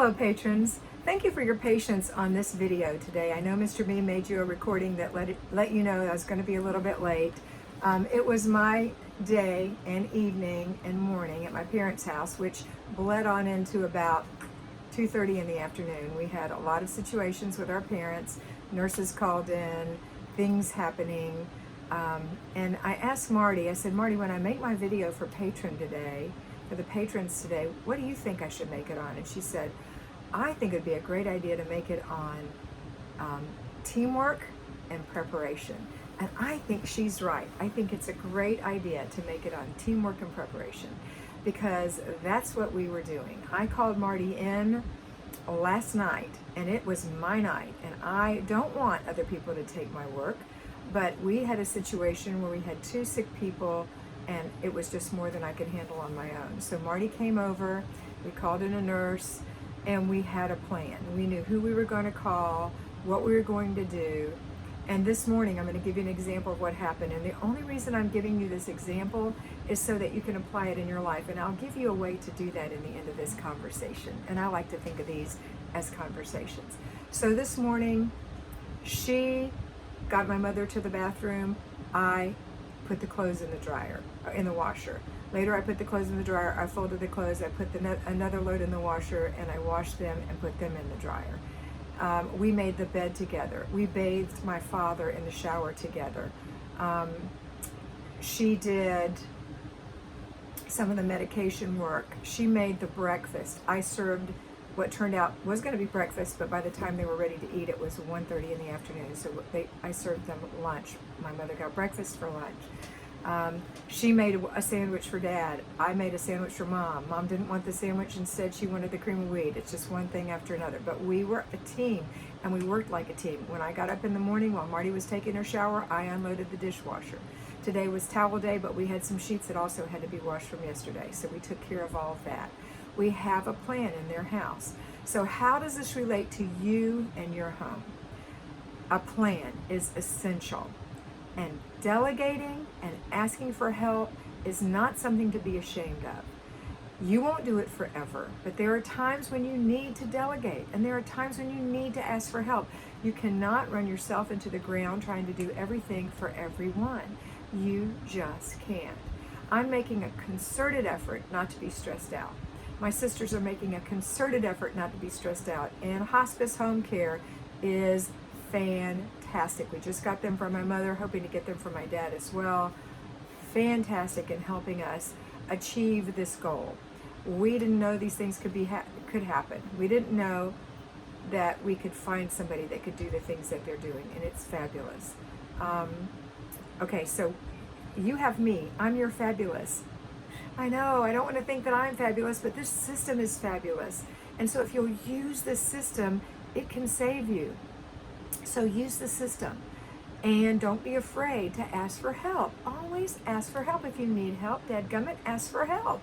Hello patrons, thank you for your patience on this video today. I know Mr. B made you a recording that let you know I was going to be a little bit late. It was my day and evening and morning at my parents' house, which bled on into about 2:30 in the afternoon. We had a lot of situations with our parents, nurses called in, things happening, and I asked Marty, I said, Marty, when I make my video for the patrons today, what do you think I should make it on? And she said, I think it'd be a great idea to make it on teamwork and preparation. And I think she's right. I think it's a great idea to make it on teamwork and preparation, because that's what we were doing. I called Marty in last night, and it was my night, and I don't want other people to take my work, but we had a situation where we had 2 sick people, and it was just more than I could handle on my own. So Marty came over, we called in a nurse, and we had a plan. We knew who we were going to call, what we were going to do. And this morning I'm going to give you an example of what happened. And the only reason I'm giving you this example is so that you can apply it in your life. And I'll give you a way to do that in the end of this conversation. And I like to think of these as conversations. So this morning, she got my mother to the bathroom. I put the clothes in the dryer, in the washer. Later I put the clothes in the dryer, I folded the clothes, I put another load in the washer, and I washed them and put them in the dryer. We made the bed together. We bathed my father in the shower together. She did some of the medication work. She made the breakfast. I served what turned out was going to be breakfast, but by the time they were ready to eat, it was 1:30 in the afternoon. So I served them lunch. My mother got breakfast for lunch. She made a sandwich for Dad. I made a sandwich for Mom. Mom didn't want the sandwich. Instead, she wanted the cream of wheat. It's just one thing after another. But we were a team, and we worked like a team. When I got up in the morning while Marty was taking her shower, I unloaded the dishwasher. Today was towel day, but we had some sheets that also had to be washed from yesterday. So we took care of all of that. We have a plan in their house. So how does this relate to you and your home? A plan is essential. And delegating and asking for help is not something to be ashamed of. You won't do it forever, but there are times when you need to delegate, and there are times when you need to ask for help. You cannot run yourself into the ground trying to do everything for everyone. You just can't. I'm making a concerted effort not to be stressed out. My sisters are making a concerted effort not to be stressed out, and hospice home care is fantastic. We just got them for my mother, hoping to get them for my dad as well. Fantastic in helping us achieve this goal. We didn't know these things could happen. We didn't know that we could find somebody that could do the things that they're doing, and it's fabulous. Okay, so you have me. I'm your fabulous. I know, I don't want to think that I'm fabulous, but this system is fabulous. And so if you'll use this system, it can save you. So use the system, and don't be afraid to ask for help. Always ask for help. If you need help, dadgummit, ask for help.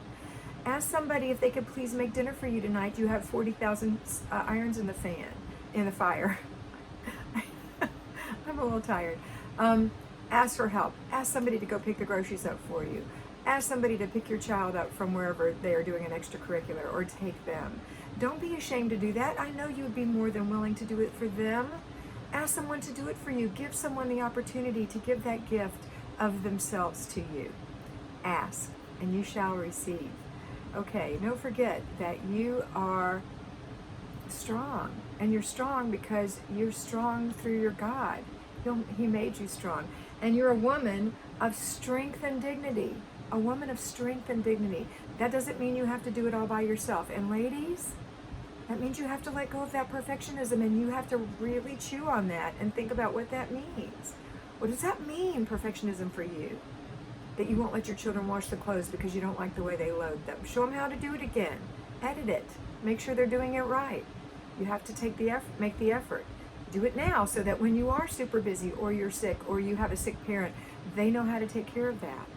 Ask somebody if they could please make dinner for you tonight. You have 40,000 irons in the fire. I'm a little tired. Ask for help. Ask somebody to go pick the groceries up for you. Ask somebody to pick your child up from wherever they are doing an extracurricular, or take them. Don't be ashamed to do that. I know you would be more than willing to do it for them. Ask someone to do it for you. Give someone the opportunity to give that gift of themselves to you. Ask, and you shall receive. Okay, don't forget that you are strong, and you're strong because you're strong through your God. He made you strong, and you're a woman of strength and dignity. A woman of strength and dignity. That doesn't mean you have to do it all by yourself. And ladies, that means you have to let go of that perfectionism, and you have to really chew on that and think about what that means. What does that mean, perfectionism, for you? That you won't let your children wash the clothes because you don't like the way they load them. Show them how to do it again. Edit it. Make sure they're doing it right. You have to take the effort, make the effort. Do it now so that when you are super busy, or you're sick, or you have a sick parent, they know how to take care of that.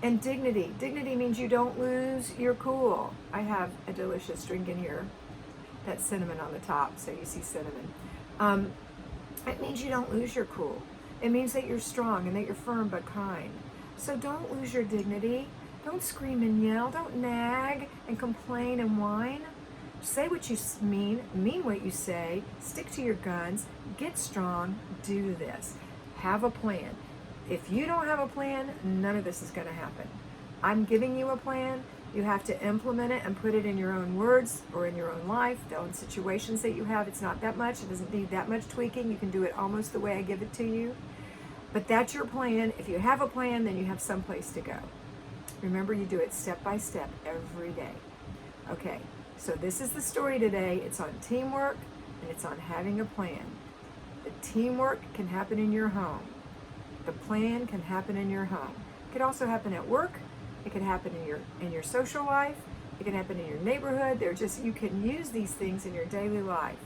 And dignity. Dignity means you don't lose your cool. I have a delicious drink in here. That's cinnamon on the top, so you see cinnamon. It means you don't lose your cool. It means that you're strong and that you're firm but kind. So don't lose your dignity. Don't scream and yell. Don't nag and complain and whine. say what you mean what you say, stick to your guns, get strong, do this. Have a plan. If you don't have a plan, none of this is going to happen. I'm giving you a plan. You have to implement it and put it in your own words or in your own life, the own situations that you have. It's not that much. It doesn't need that much tweaking. You can do it almost the way I give it to you. But that's your plan. If you have a plan, then you have someplace to go. Remember, you do it step by step every day. Okay, so this is the story today. It's on teamwork and it's on having a plan. The teamwork can happen in your home. The plan can happen in your home. It could also happen at work. It can happen in your social life. It can happen in your neighborhood. You can use these things in your daily life.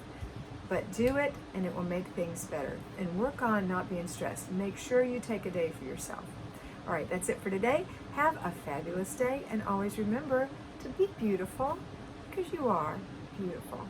But do it and it will make things better. And work on not being stressed. Make sure you take a day for yourself. All right, that's it for today. Have a fabulous day and always remember to be beautiful because you are beautiful.